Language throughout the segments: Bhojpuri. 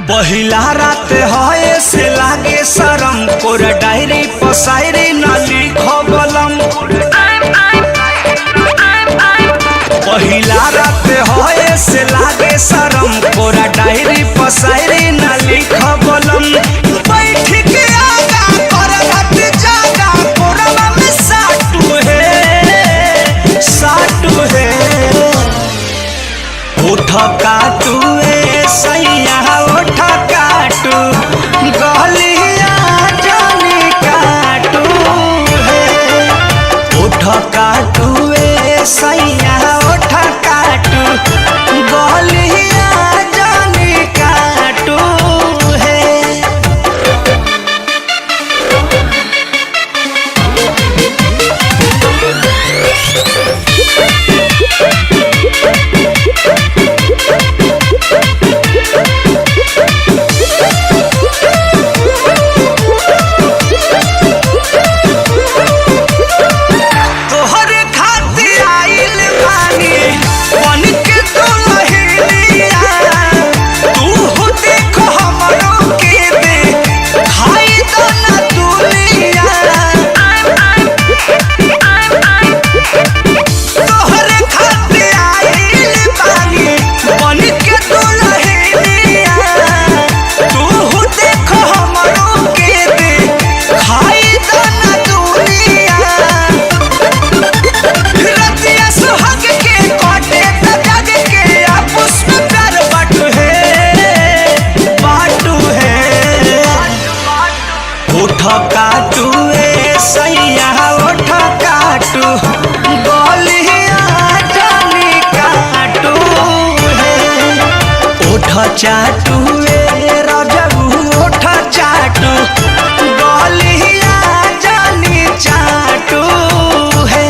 पहिला रात है से लागे शरम कोर डायरी पसायरी न लिखबलम। पहिला रात है से लागे शरम कोरा डायरी पसायरी न लिखबलम। बैठ के आगा कर रात जागा कोरवा में साटू है उठ काटू सैया उठ काटू गलिया जानी काटू है उठ काटू सैया उठ काटू गलिया जानी काटू है। उठ काटू सैया उठ काटू गलिया जानी काटू है उठ चाटू रजबू उठ चाटू गलिया जानी चाटू है।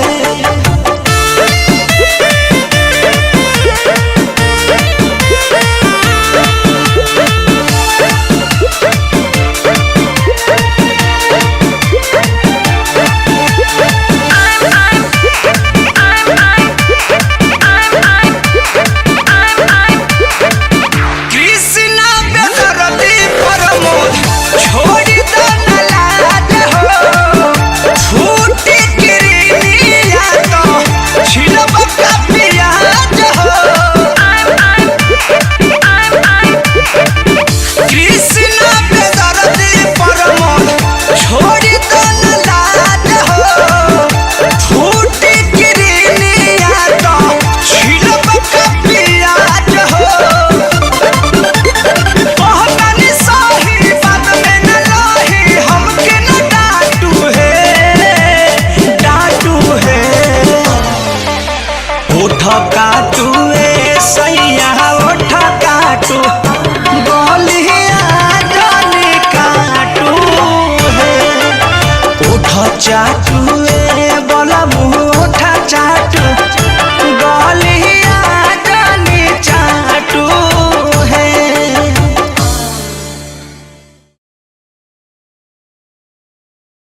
उठ काटू सैया उठ काटू गलिया जानी काटू है उठ चाटू बलम